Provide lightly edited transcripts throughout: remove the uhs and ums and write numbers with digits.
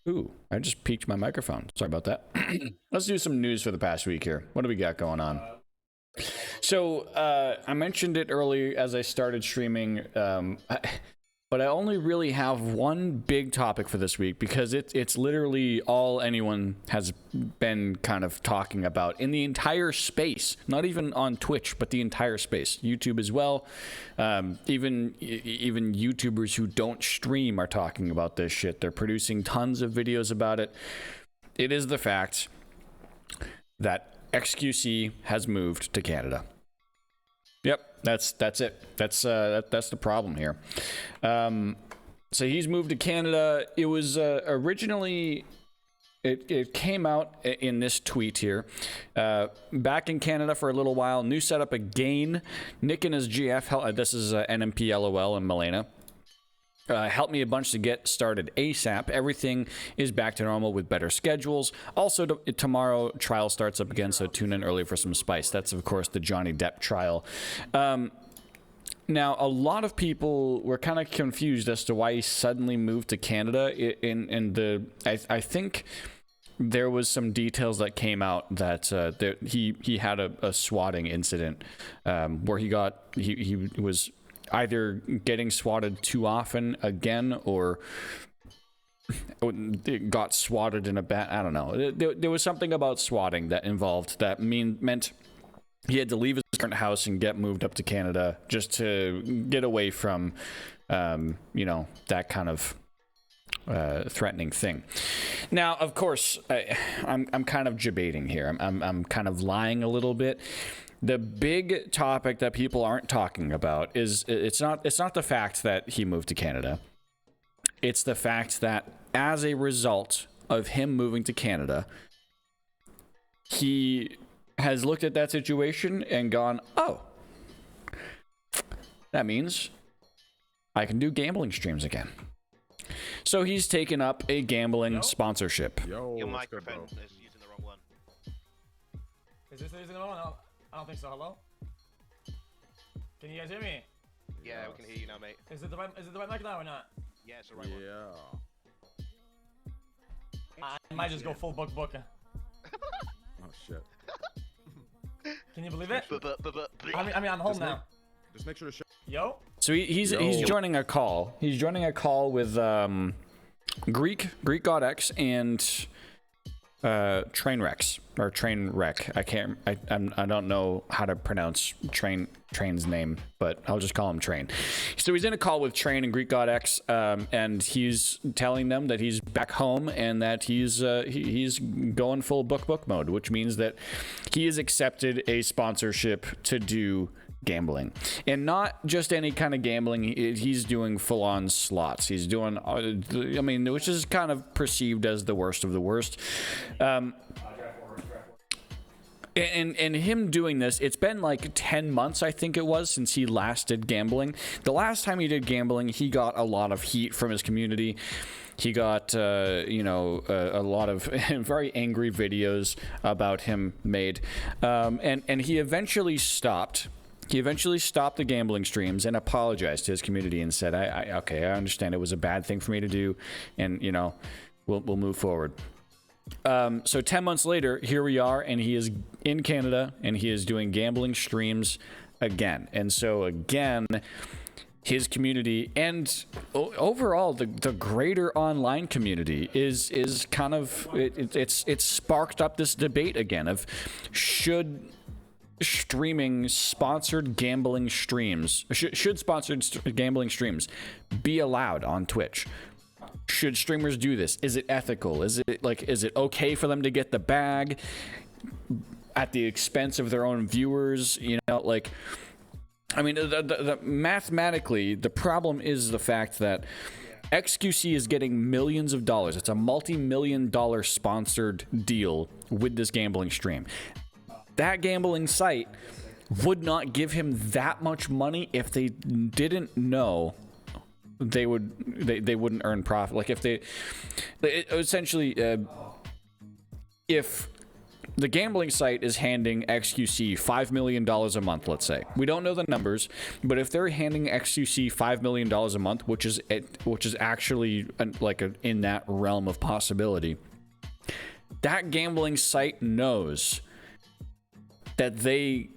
Ooh, I just peaked my microphone. Sorry about that. Let's do some news for the past week here. What do we got going on? So I mentioned it earlier as I started streaming, but I only really have one big topic for this week because it's literally all anyone has been kind of talking about in the entire space, not even on Twitch, but the entire space, YouTube as well. Even YouTubers who don't stream are talking about this shit. They're producing tons of videos about it. It is the fact that xQc has moved to Canada. Yep, that's it. That's the problem here. So he's moved to Canada. It was originally it came out in this tweet here. Back in Canada for a little while. New setup again. Nick and his GF. This is NMP LOL and Milena. Helped me a bunch to get started ASAP. Everything is back to normal with better schedules. Also, tomorrow trial starts up again, so tune in early for some spice. That's, of course, the Johnny Depp trial. Now, a lot of people were kind of confused as to why he suddenly moved to Canada. I think there was some details that came out that he had a swatting incident where he was either getting swatted too often again or got swatted in a bat. I don't know. There was something about swatting that meant he had to leave his current house and get moved up to Canada just to get away from, that kind of threatening thing. Now, of course, I'm kind of debating here. I'm kind of lying a little bit. The big topic that people aren't talking about is it's not the fact that he moved to Canada. It's the fact that as a result of him moving to Canada, he has looked at that situation and gone, oh, that means I can do gambling streams again. So he's taken up a gambling sponsorship. Your microphone is using the wrong one. Is this using the wrong one? I don't think so. Hello? Can you guys hear me? Yeah, we can hear you now, mate. Is it the right mic now or not? Yeah, it's the right one. I might just go full book. Oh shit. Can you believe it? I mean, I'm home now. Just make sure to show. Yo? So he's joining a call. He's joining a call with Greek God X and Trainwreck. I don't know how to pronounce Train's name, but I'll just call him Train. So he's in a call with Train and Greek God X, and he's telling them that he's back home and that he's going full book mode, which means that he has accepted a sponsorship to do gambling, and not just any kind of gambling. He's doing full-on slots. He's doing, which is kind of perceived as the worst of the worst. And him doing this, it's been like 10 months, I think it was, since he last did gambling. The last time he did gambling, he got a lot of heat from his community. He got, a lot of very angry videos about him made. And he eventually stopped. He eventually stopped the gambling streams and apologized to his community and said, I understand it was a bad thing for me to do, and, we'll move forward. So 10 months later, here we are, and he is in Canada, and he is doing gambling streams again. And so, again, his community and overall the greater online community is kind of, it's sparked up this debate again of should streaming sponsored gambling streams should sponsored gambling streams be allowed on Twitch? Should streamers do this? Is it ethical? Is it okay for them to get the bag at the expense of their own viewers? Mathematically, the problem is the fact that xQc is getting millions of dollars. It's a multi-million-dollar sponsored deal with this gambling stream. That gambling site would not give him that much money if they didn't know they wouldn't earn profit. Like if the gambling site is handing XQC $5 million a month, let's say. We don't know the numbers, but if they're handing XQC $5 million a month, which is actually in that realm of possibility, that gambling site knows that they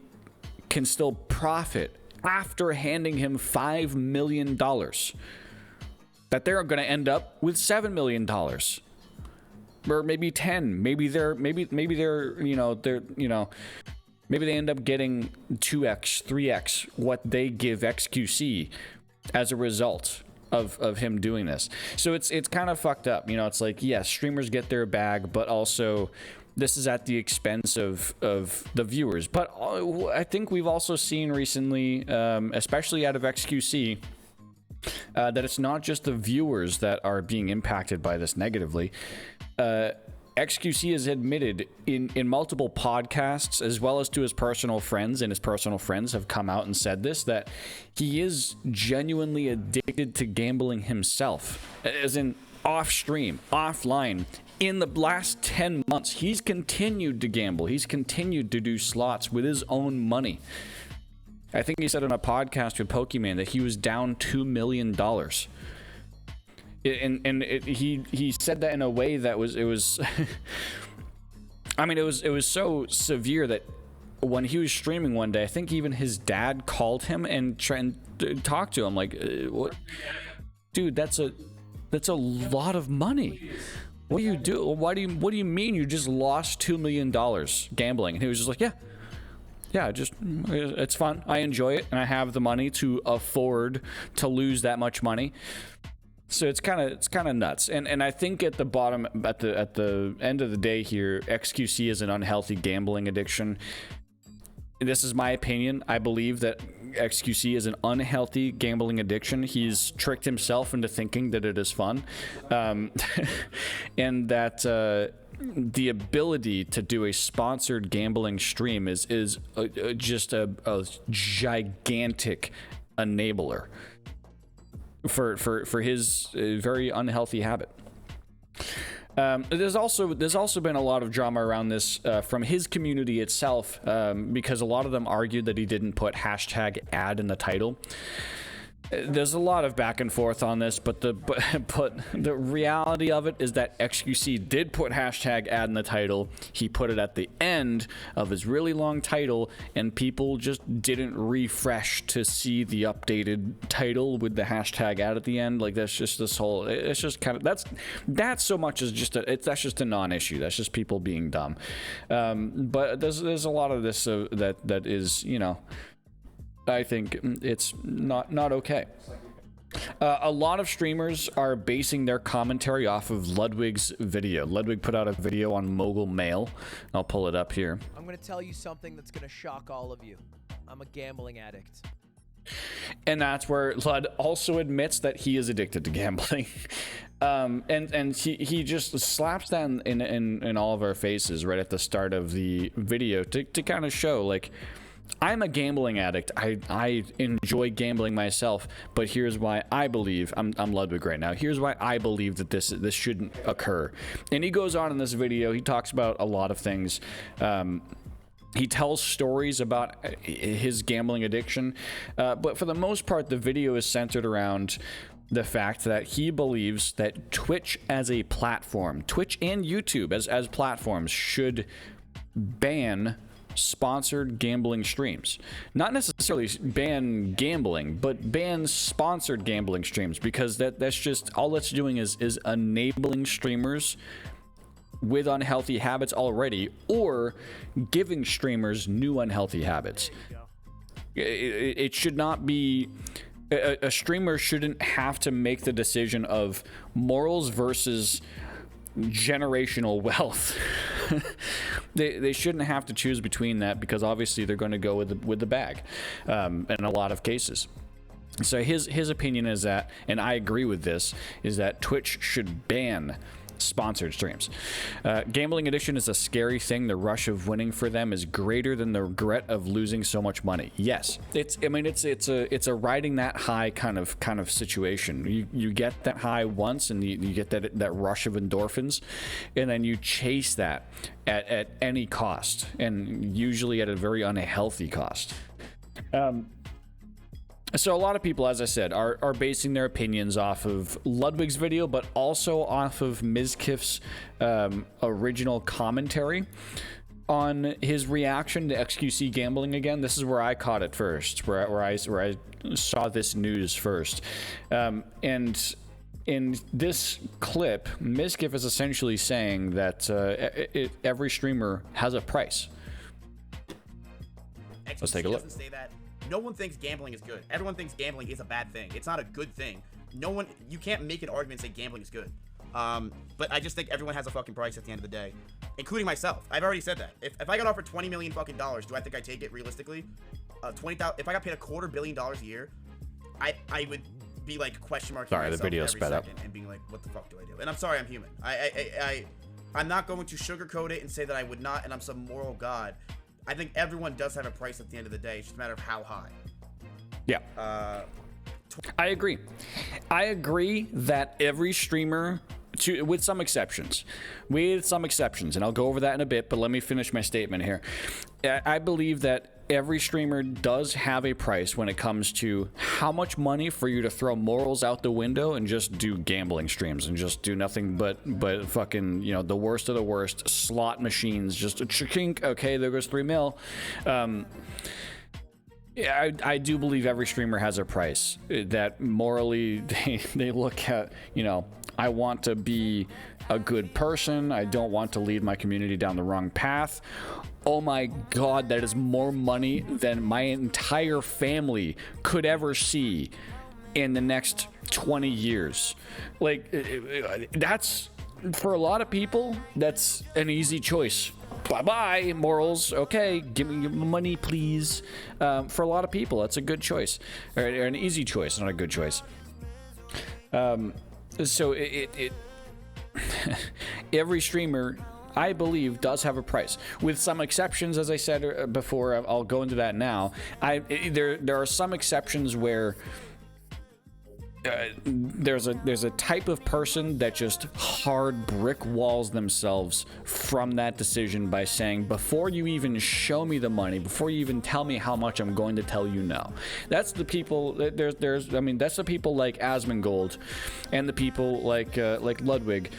can still profit after handing him $5 million. That they're going to end up with $7 million. Or maybe 10. Maybe they end up getting 2x, 3x what they give XQC as a result of him doing this. So it's kind of fucked up. You know, it's like, yes, streamers get their bag, but also this is at the expense of the viewers. But I think we've also seen recently, especially out of XQC, that it's not just the viewers that are being impacted by this negatively. XQC has admitted in multiple podcasts, as well as to his personal friends, and his personal friends have come out and said this, that he is genuinely addicted to gambling himself, as in off stream, offline. In the last 10 months, he's continued to gamble. He's continued to do slots with his own money. I think he said on a podcast with Pokemon that he was down $2 million. He said that in a way that was I mean, it was so severe that when he was streaming one day, I think even his dad called him and tried to talk to him like, what? Dude, that's a lot of money. What do you do? What do you mean you just lost $2 million gambling? And he was just like, yeah, it's fun. I enjoy it, and I have the money to afford to lose that much money. So it's kind of nuts. And I think at the bottom, at the end of the day here, XQC is an unhealthy gambling addiction. This is my opinion. I believe that XQC is an unhealthy gambling addiction. He's tricked himself into thinking that it is fun, and that the ability to do a sponsored gambling stream is just a gigantic enabler for his very unhealthy habit. There's also been a lot of drama around this from his community itself, because a lot of them argued that he didn't put #ad in the title. There's a lot of back and forth on this, but the reality of it is that XQC did put #ad in the title. He put it at the end of his really long title, and people just didn't refresh to see the updated title with the #ad at the end. Like, that's just this whole, it's just kind of, that's so much as just that's just a non-issue. That's just people being dumb. But there's a lot of this that is, you know, I think it's not okay. A lot of streamers are basing their commentary off of Ludwig's video. Ludwig put out a video on Mogul Mail. I'll pull it up here. I'm going to tell you something that's going to shock all of you. I'm a gambling addict. And that's where Lud also admits that he is addicted to gambling. And he just slaps that in all of our faces right at the start of the video to kind of show, like, I'm a gambling addict. I enjoy gambling myself, but here's why I believe, I'm Ludwig right now. Here's why I believe that this shouldn't occur. And he goes on in this video. He talks about a lot of things. He tells stories about his gambling addiction, but for the most part, the video is centered around the fact that he believes that Twitch as a platform, Twitch and YouTube as platforms, should ban sponsored gambling streams. Not necessarily ban gambling, but ban sponsored gambling streams, because that's just all that's doing is enabling streamers with unhealthy habits already, or giving streamers new unhealthy habits. It should not be, a streamer shouldn't have to make the decision of morals versus generational wealth. They shouldn't have to choose between that, because obviously they're going to go with the bag in a lot of cases. So his opinion is that, and I agree with this, is that Twitch should ban sponsored streams. Gambling addiction is a scary thing. The rush of winning for them is greater than the regret of losing so much money. Yes, it's a riding that high kind of situation. You get that high once, and you get that rush of endorphins, and then you chase that at any cost, and usually at a very unhealthy cost. So a lot of people, as I said, are basing their opinions off of Ludwig's video, but also off of Mizkif's original commentary on his reaction to XQC gambling again. This is where I caught it first, where I saw this news first. And in this clip, Mizkif is essentially saying that every streamer has a price. Let's take a look. Doesn't say that. No one thinks gambling is good. Everyone thinks gambling is a bad thing. It's not a good thing. You can't make an argument and say gambling is good. But I just think everyone has a fucking price at the end of the day, including myself. I've already said that. If I got offered $20 million fucking dollars, do I think I take it realistically? If I got paid $250 million a year, I would be like question marking Sorry, the myself video every sped up. and being like, what the fuck do I do? And I'm sorry, I'm human. I'm not going to sugarcoat it and say that I would not, and I'm some moral god. I think everyone does have a price at the end of the day. It's just a matter of how high. Yeah. I agree. I agree that every streamer, with some exceptions, and I'll go over that in a bit, but let me finish my statement here. I believe that every streamer does have a price when it comes to how much money for you to throw morals out the window and just do gambling streams and just do nothing but fucking, the worst of the worst slot machines, just a chink. Okay, there goes $3 million. Yeah, I do believe every streamer has a price that morally they look at, I want to be a good person. I don't want to lead my community down the wrong path. Oh my God, that is more money than my entire family could ever see in the next 20 years. Like, that's, for a lot of people, that's an easy choice. Bye-bye, morals. Okay, give me your money, please. For a lot of people, that's a good choice. Or an easy choice, not a good choice. So every streamer, I believe, does have a price, with some exceptions. As I said before, I'll go into that now. There are some exceptions where there's a type of person that just hard brick walls themselves from that decision by saying, before you even show me the money, before you even tell me how much, I'm going to tell you no. That's the people. That's the people like Asmongold and the people like Ludwig,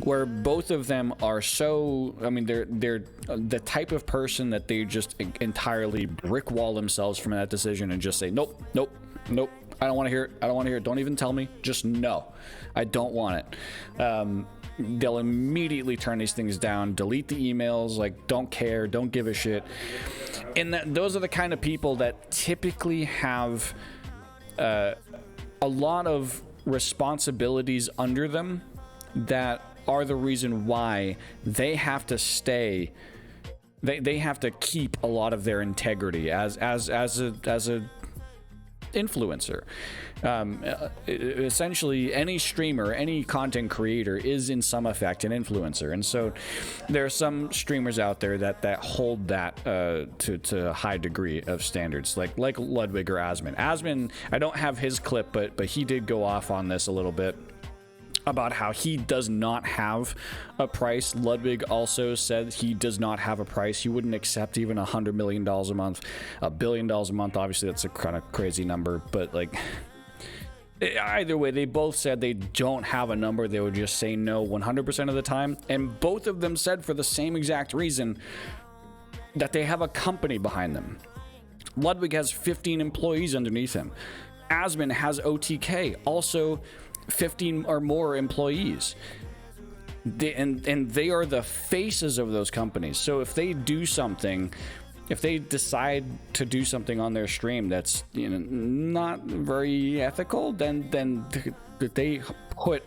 where both of them are so, they're the type of person that they just entirely brick wall themselves from that decision and just say, nope, I don't want to hear it. Don't even tell me. Just no. I don't want it. They'll immediately turn these things down, delete the emails, like, don't care, don't give a shit. And those are the kind of people that typically have a lot of responsibilities under them that are the reason why they have to stay. They have to keep a lot of their integrity as a influencer. Essentially, any streamer, any content creator is in some effect an influencer, and so there are some streamers out there that hold that to a high degree of standards, like Ludwig or Asmon. I don't have his clip, but he did go off on this a little bit about how he does not have a price. Ludwig also said he does not have a price. He wouldn't accept even $100 million a month, $1 billion a month. Obviously, that's a kind of crazy number, but like, either way, they both said they don't have a number. They would just say no 100% of the time. And both of them said for the same exact reason, that they have a company behind them. Ludwig has 15 employees underneath him. Asmon has OTK, also 15 or more employees. And they are the faces of those companies. So if they do something, if they decide to do something on their stream that's not very ethical, then they put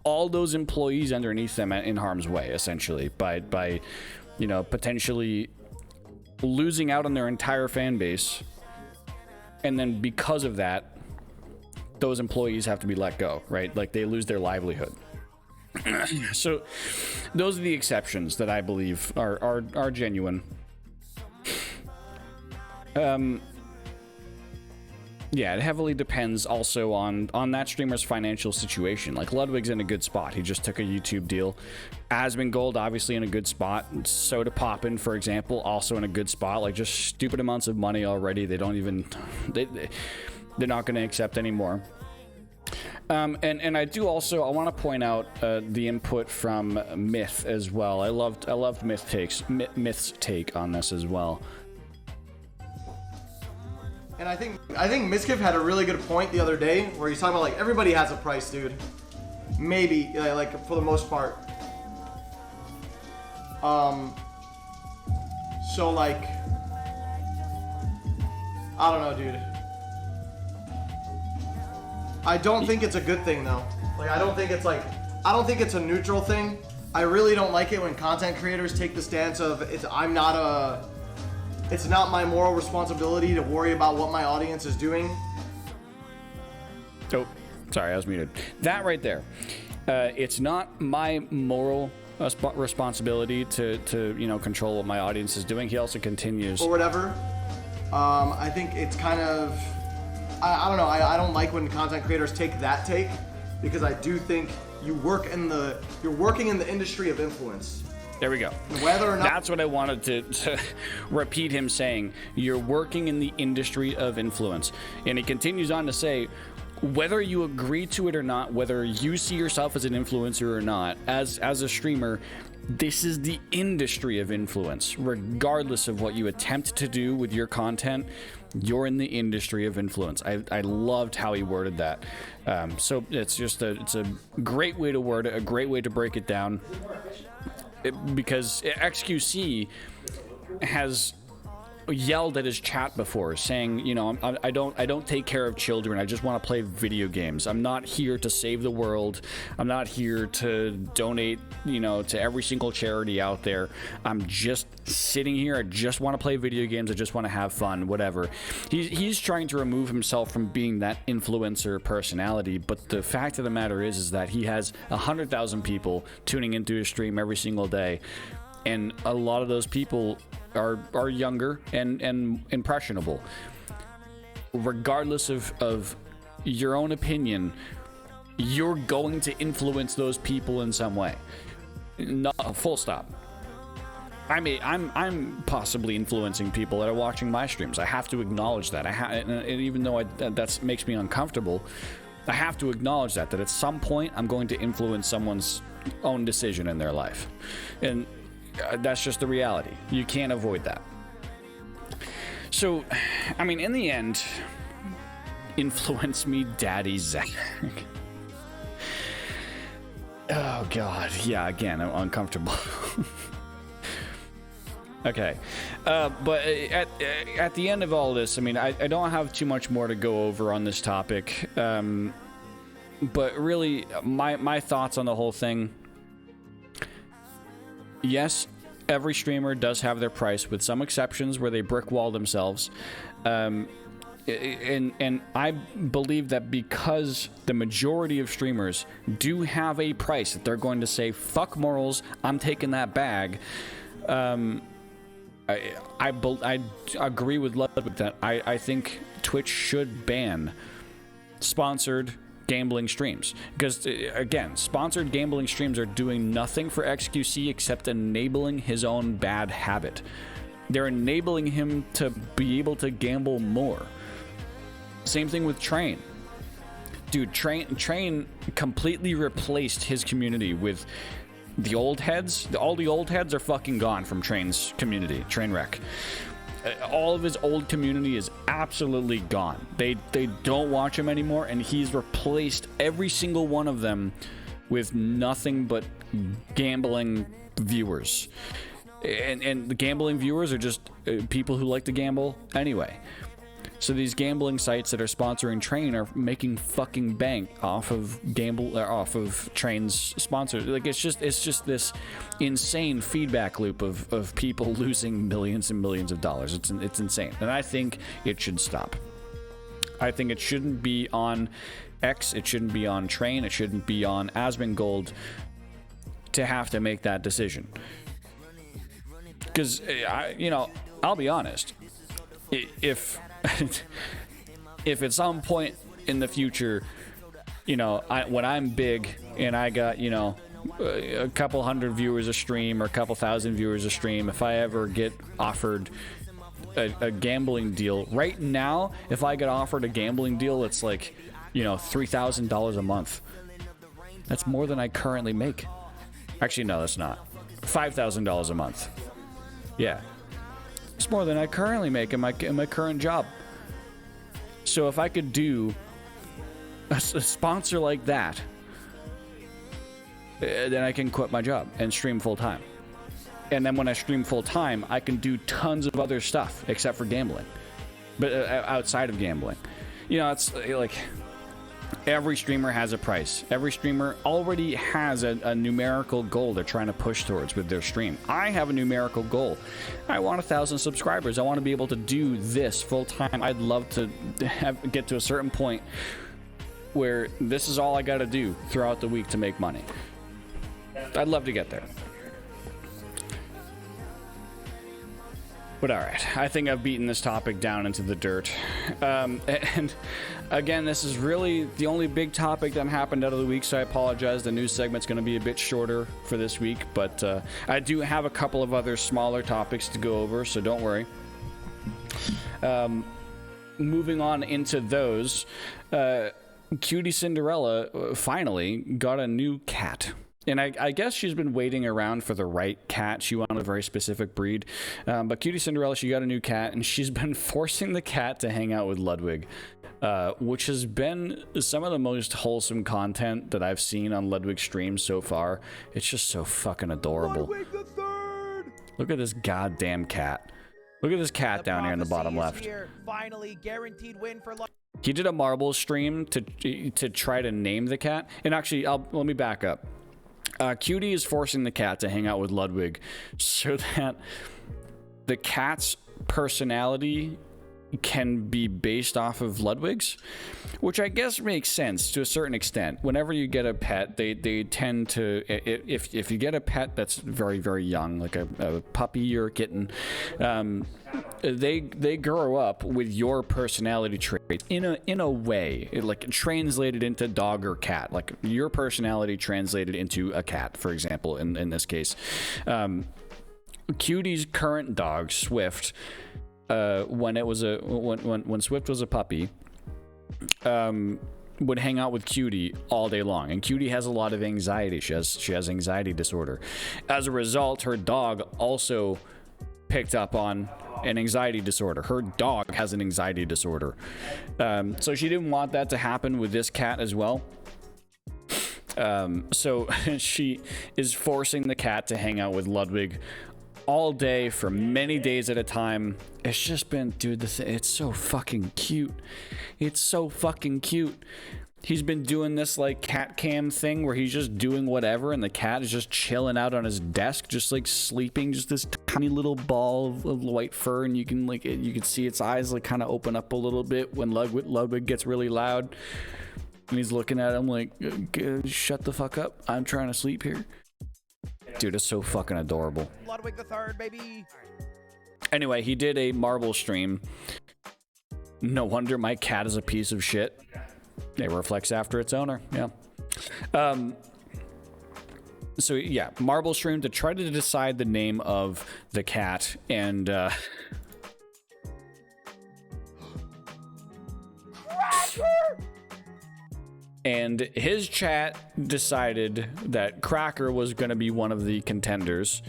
all those employees underneath them in harm's way, essentially, by potentially losing out on their entire fan base. And then because of that, those employees have to be let go, right? Like, they lose their livelihood. So those are the exceptions that I believe are genuine. Yeah, it heavily depends also on that streamer's financial situation. Like, Ludwig's in a good spot. He just took a YouTube deal. Asmongold, obviously in a good spot. Soda Poppin', for example, also in a good spot. Like, just stupid amounts of money already. They don't even... They're not going to accept anymore. And I do also... I want to point out the input from Myth as well. I loved Myth's take on this as well. And I think Miskiff had a really good point the other day where he's talking about, like, everybody has a price, dude. Maybe, like, for the most part. So, like, I don't know, dude. I don't think it's a good thing, though. Like, I don't think it's a neutral thing. I really don't like it when content creators take the stance of, it's not my moral responsibility to worry about what my audience is doing. Oh, sorry, I was muted. That right there. It's not my moral responsibility to control what my audience is doing. He also continues. Or whatever. I think it's kind of... I don't know. I don't like when content creators take that take, because I do think you're working in the industry of influence. There we go. Whether or not... That's what I wanted to repeat him saying. You're working in the industry of influence. And he continues on to say, whether you agree to it or not, whether you see yourself as an influencer or not, as a streamer, this is the industry of influence. Regardless of what you attempt to do with your content, you're in the industry of influence. I loved how he worded that. So it's a great way to word it, a great way to break it down. Because xQc has yelled at his chat before, saying, I don't take care of children. I just want to play video games. I'm not here to save the world. I'm not here to donate, to every single charity out there. I'm just sitting here. I just want to play video games. I just want to have fun, whatever. He's trying to remove himself from being that influencer personality. But the fact of the matter is that he has 100,000 people tuning into his stream every single day. And a lot of those people are younger and impressionable. Regardless of your own opinion, you're going to influence those people in some way. No, full stop. I'm possibly influencing people that are watching my streams. I have to acknowledge that. And even though that makes me uncomfortable, I have to acknowledge that at some point I'm going to influence someone's own decision in their life. And that's just the reality. You can't avoid that. So, in the end, influence me, Daddy Zach. Oh, God. Yeah, again, I'm uncomfortable. Okay. But at the end of all this, I don't have too much more to go over on this topic. But really, my thoughts on the whole thing... Yes, every streamer does have their price, with some exceptions where they brickwall themselves. And I believe that because the majority of streamers do have a price that they're going to say, fuck morals, I'm taking that bag. I agree with Ludwig that I think Twitch should ban sponsored gambling streams, because again, sponsored gambling streams are doing nothing for xQc except enabling his own bad habit. They're enabling him to be able to gamble more. Same thing with Train. Dude, Train completely replaced his community with the old heads. All the old heads are fucking gone from Train's community, Trainwreck. All of his old community is absolutely gone. They don't watch him anymore, and he's replaced every single one of them with nothing but gambling viewers. And the gambling viewers are just people who like to gamble anyway. So these gambling sites that are sponsoring Train are making fucking bank off of Train's sponsors. Like, it's just this insane feedback loop of people losing millions and millions of dollars. It's insane, and I think it should stop. I think it shouldn't be on X. It shouldn't be on Train. It shouldn't be on Asmongold. to have to make that decision. Because, you know, I'll be honest. If if at some point in the future, you know, when I'm big and I got, you know, a couple hundred viewers a stream or a couple thousand viewers a stream, if I ever get offered a gambling deal, right now, if I get offered a gambling deal, it's like, you know, $3,000 a month. That's more than I currently make. Actually, no, that's not. $5,000 a month. Yeah. It's more than I currently make in my current job. So if I could do a sponsor like that, then I can quit my job and stream full time. And then when I stream full time, I can do tons of other stuff except for gambling, but outside of gambling, you know, it's like every streamer has a price. Every streamer already has a numerical goal they're trying to push towards with their stream. I have a numerical goal. I want 1,000 subscribers. I want to be able to do this full time. I'd love to get to a certain point where this is all I got to do throughout the week to make money. I'd love to get there. But all right, I think I've beaten this topic down into the dirt. And again, this is really the only big topic that happened out of the week, so I apologize. The news segment's going to be a bit shorter for this week, but I do have a couple of other smaller topics to go over, so don't worry. Moving on into those, QTCinderella finally got a new cat. And I guess she's been waiting around for the right cat. She wanted a very specific breed. But QTCinderella, she got a new cat, and she's been forcing the cat to hang out with Ludwig, which has been some of the most wholesome content that I've seen on Ludwig's stream so far. It's just so fucking adorable. Ludwig the Third! Look at this goddamn cat. Look at this cat down here in the bottom left. Here. Finally, guaranteed win for Ludwig. He did a marble stream to try to name the cat. And actually, let me back up. QT is forcing the cat to hang out with Ludwig so that the cat's personality can be based off of Ludwig's, which I guess makes sense to a certain extent. Whenever you get a pet, they tend to, if you get a pet that's very, very young, like a puppy or a kitten, they grow up with your personality traits in a way, like translated into dog or cat, like your personality translated into a cat, for example, in this case. Cutie's current dog, Swift, when Swift was a puppy, would hang out with Cutie all day long, and Cutie has a lot of anxiety. She has anxiety disorder. As a result, her dog also picked up on an anxiety disorder. Her dog has an anxiety disorder, so she didn't want that to happen with this cat as well. So she is forcing the cat to hang out with Ludwig all day for many days at a time. It's just been, dude, it's so fucking cute. It's so fucking cute. He's been doing this like cat cam thing where he's just doing whatever and the cat is just chilling out on his desk, just like sleeping, just this tiny little ball of white fur, and you can see its eyes like kind of open up a little bit when Ludwig gets really loud, and he's looking at him like, shut the fuck up, I'm trying to sleep here. Dude, it's so fucking adorable. Ludwig the Third, baby. Anyway, he did a marble stream. No wonder my cat is a piece of shit. It reflects after its owner. Yeah. So yeah, marble stream to try to decide the name of the cat, and and his chat decided that Cracker was going to be one of the contenders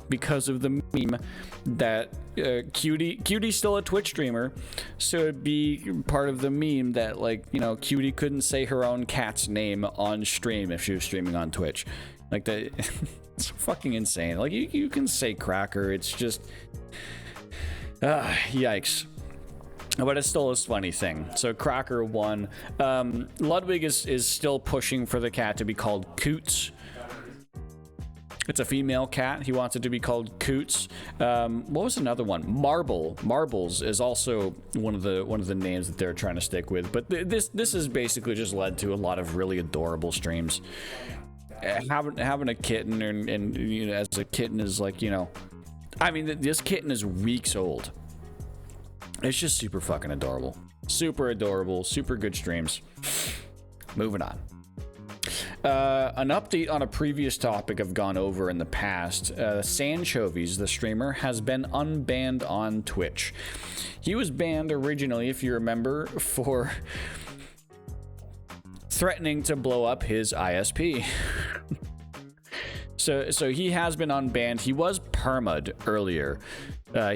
because of the meme that Cutie's still a Twitch streamer, so it'd be part of the meme that, like, you know, Cutie couldn't say her own cat's name on stream if she was streaming on Twitch. Like, that, it's fucking insane. Like, you can say Cracker, it's just yikes. But it's still a funny thing. So Cracker won. Ludwig is still pushing for the cat to be called Coots. It's a female cat. He wants it to be called Coots. What was another one? Marbles is also one of the names that they're trying to stick with. But this has basically just led to a lot of really adorable streams. having a kitten and you know, as a kitten is like, you know, I mean, this kitten is weeks old. It's just super fucking adorable. Super adorable, super good streams. Moving on. An update on a previous topic I've gone over in the past. Sanchovies, the streamer, has been unbanned on Twitch. He was banned originally, if you remember, for threatening to blow up his ISP. So he has been unbanned. He was perma'd earlier.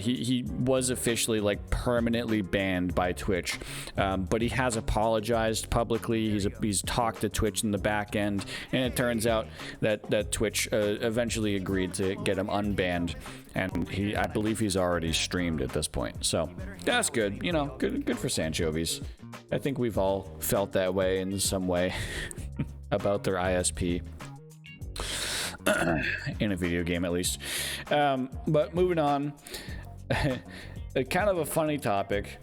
He was officially like permanently banned by Twitch, but he has apologized publicly. He's talked to Twitch in the back end, and it turns out that Twitch eventually agreed to get him unbanned, and I believe he's already streamed at this point. So that's good. You know, good for Sanchovies. I think we've all felt that way in some way about their ISP. In a video game, at least. But moving on, kind of a funny topic.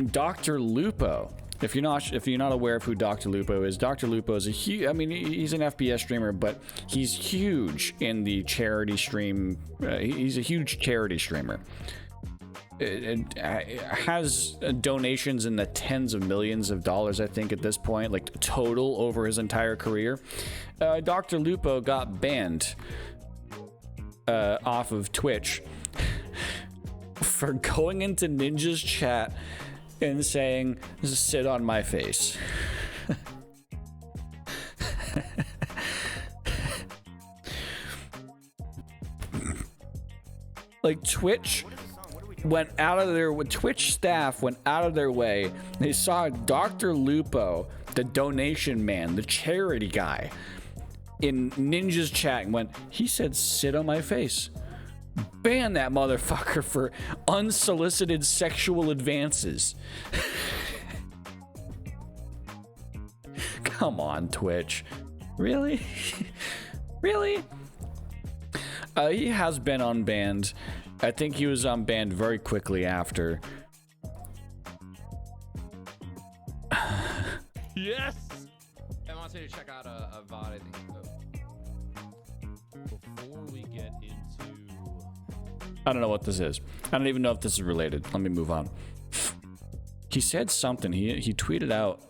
Dr. Lupo. If you're not aware of who Dr. Lupo is, Dr. Lupo is he's an FPS streamer, but he's huge in the charity stream. He's a huge charity streamer. It has donations in the tens of millions of dollars, I think, at this point, like total over his entire career. Dr. Lupo got banned off of Twitch for going into Ninja's chat and saying, "Sit on my face." Like Twitch staff went out of their way. They saw Dr. Lupo, the donation man, the charity guy, in Ninja's chat and went, he said, "Sit on my face." Ban that motherfucker for unsolicited sexual advances. Come on, Twitch. Really? Really? He has been unbanned. I think he was unbanned very quickly after. Yes! I want you to check out a VOD, I think. Before we get into... I don't know what this is. I don't even know if this is related. Let me move on. He said something. He tweeted out.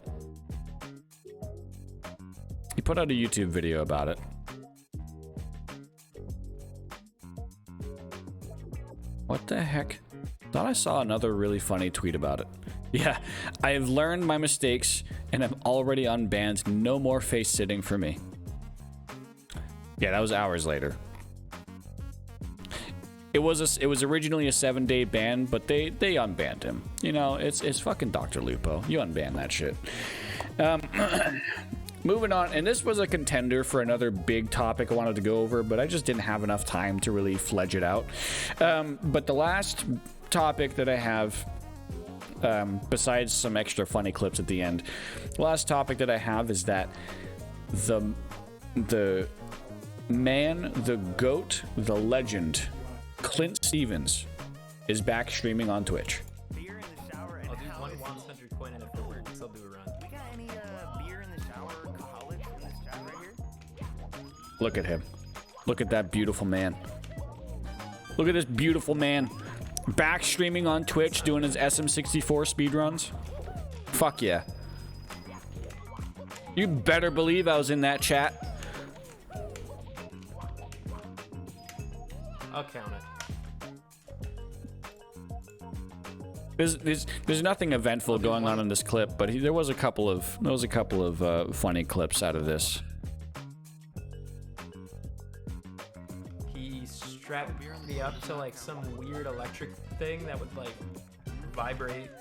He put out a YouTube video about it. What the heck? Thought I saw another really funny tweet about it. Yeah, I have learned my mistakes and I'm already unbanned. No more face sitting for me. Yeah, that was hours later. It was originally a 7-day ban, but they unbanned him. You know, it's fucking Dr. Lupo. You unban that shit. Moving on, and this was a contender for another big topic I wanted to go over, but I just didn't have enough time to really fledge it out. But the last topic that I have, besides some extra funny clips at the end, the last topic that I have is that the man, the GOAT, the legend, Clint Stevens, is back streaming on Twitch. Beer in the shower. I'll do 100 coin and if it works, I'll do a run. We got any beer in the shower college in this chat right here? Look at him. Look at that beautiful man. Look at this beautiful man. Back streaming on Twitch doing his SM64 speedruns. Fuck yeah. You better believe I was in that chat. I'll count it. There's nothing eventful going on in this clip, but there was a couple of funny clips out of this. He strapped me up to like some weird electric thing that would like vibrate.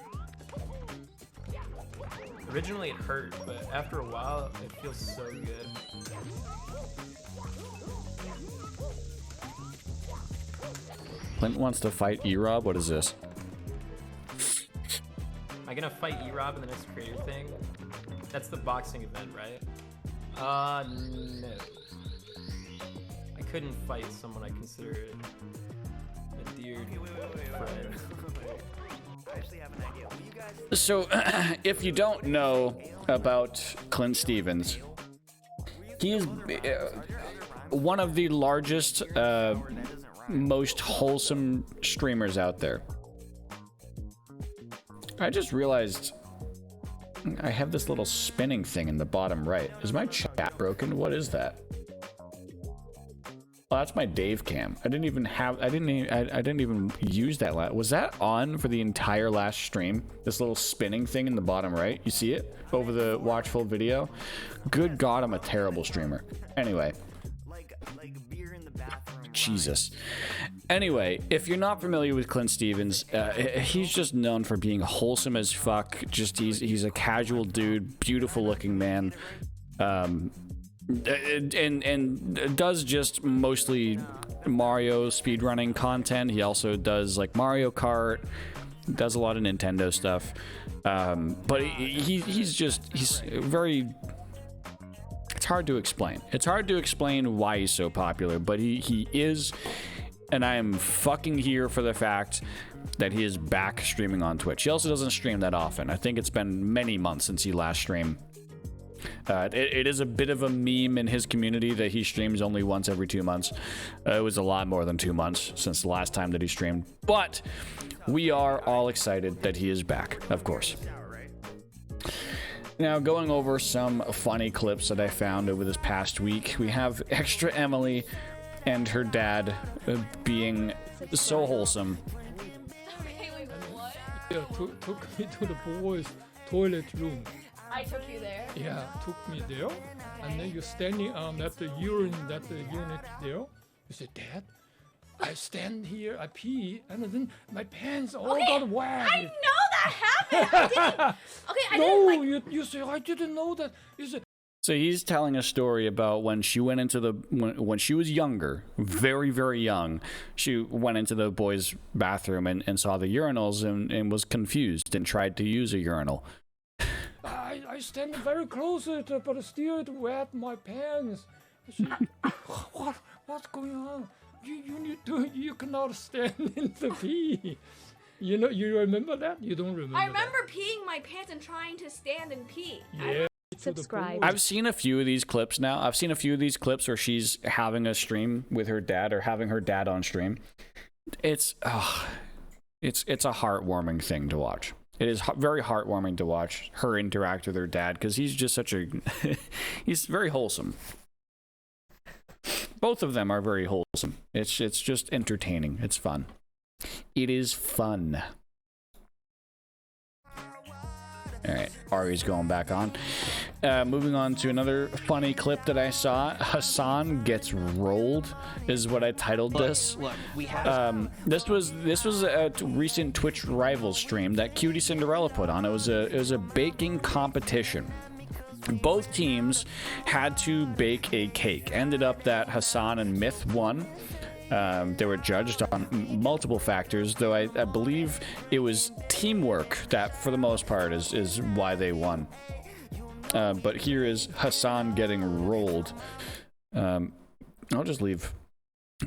Originally it hurt, but after a while it feels so good. Clint wants to fight E-Rob. What is this? Am I gonna fight E-Rob in the next creator thing? That's the boxing event, right? No. I couldn't fight someone I consider a dear friend. I actually have an idea. Will you guys... So, if you don't know about Clint Stevens, He is one of the largest, most wholesome streamers out there. I just realized I have this little spinning thing in the bottom right. Is my chat broken? What is that? Oh, that's my Dave cam. I didn't even use that. Was that on for the entire last stream? This little spinning thing in the bottom right. You see it over the watch full video? Good God, I'm a terrible streamer. Anyway. Jesus. Anyway, if you're not familiar with Clint Stevens, he's just known for being wholesome as fuck. Just he's a casual dude, beautiful looking man. And does just mostly Mario speedrunning content. He also does like Mario Kart, does a lot of Nintendo stuff. But he's very, it's hard to explain. It's hard to explain why he's so popular, but he is, and I am fucking here for the fact that he is back streaming on Twitch. He also doesn't stream that often. I think it's been many months since he last streamed. It is a bit of a meme in his community that he streams only once every 2 months. It was a lot more than 2 months since the last time that he streamed. But we are all excited that he is back, of course. Now, going over some funny clips that I found over this past week, we have Extra Emily and her dad being so wholesome. Okay, wait, what? Yeah, took me to the boys' toilet room. I took you there? Yeah, took me there. And then you're standing at the urine, that the unit there. You said, Dad, I stand here, I pee, and then my pants all got wet. I know that happened. I didn't. Okay, I no, didn't like. you say I didn't know that. You said. So he's telling a story about when she went into the when she was younger, very very young. She went into the boys' bathroom and saw the urinals and was confused and tried to use a urinal. I stand very close to it, but still it wet my pants. I said, what's going on? You cannot stand in the pee. You know, you remember that? You don't remember. I remember peeing my pants and trying to stand and pee. Yeah. Subscribe. I've seen a few of these clips now. I've seen a few of these clips where she's having a stream with her dad or having her dad on stream. It's a heartwarming thing to watch. It is very heartwarming to watch her interact with her dad because he's just such a he's very wholesome. Both of them are very wholesome. It's just entertaining. It's fun. It is fun. All right, Ari's going back on. Moving on to another funny clip that I saw. Hassan gets rolled is what I titled this. Look, we have this was a recent Twitch rival stream that QTCinderella put on. It was a baking competition. Both teams had to bake a cake. Ended up that Hassan and Myth won. They were judged on multiple factors, though I believe it was teamwork that, for the most part, is why they won. But here is Hassan getting rolled. I'll just leave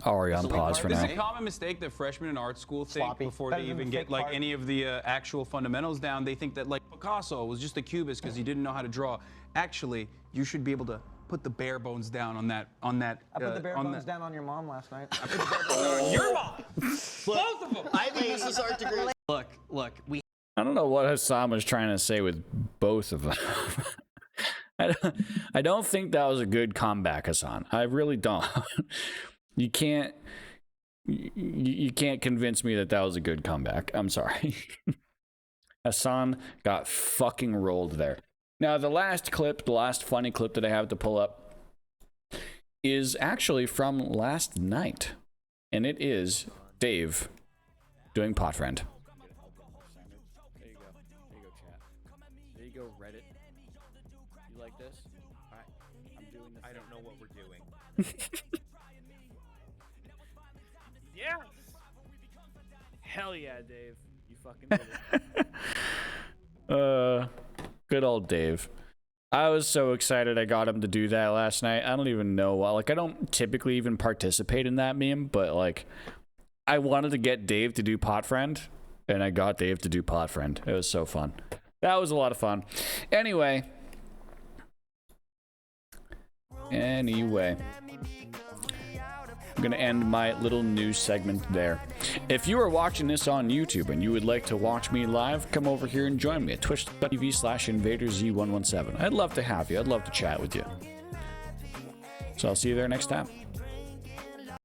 Ari on pause for now. It's a common mistake that freshmen in art school think before they even get like any of the actual fundamentals down. They think that like Picasso was just a cubist because he didn't know how to draw. Actually, you should be able to put the bare bones down on that. I put the bare bones down on your mom last night. I put the bare bones down on your mom. Both of them. I think this is art degree. Look, I don't know what Hassan was trying to say with both of them. I don't think that was a good comeback, Hassan. I really don't. You can't convince me that was a good comeback. I'm sorry. Hassan got fucking rolled there. Now, the last funny clip that I have to pull up is actually from last night. And it is Dave doing Pot Friend. There you go. There you go, chat. There you go, Reddit. You like this? Alright, I'm doing this. I don't know what we're doing. Yes! Hell yeah, Dave. You fucking did it. Good old Dave. I was so excited I got him to do that last night. I don't even know why. Like, I don't typically even participate in that meme, but like, I wanted to get Dave to do Pot Friend, and I got Dave to do Pot Friend. It was so fun. That was a lot of fun. Anyway. Anyway, I'm going to end my little news segment there. If you are watching this on YouTube and you would like to watch me live, come over here and join me at twitch.tv/InvaderZ117. I'd love to have you. I'd love to chat with you. So I'll see you there next time.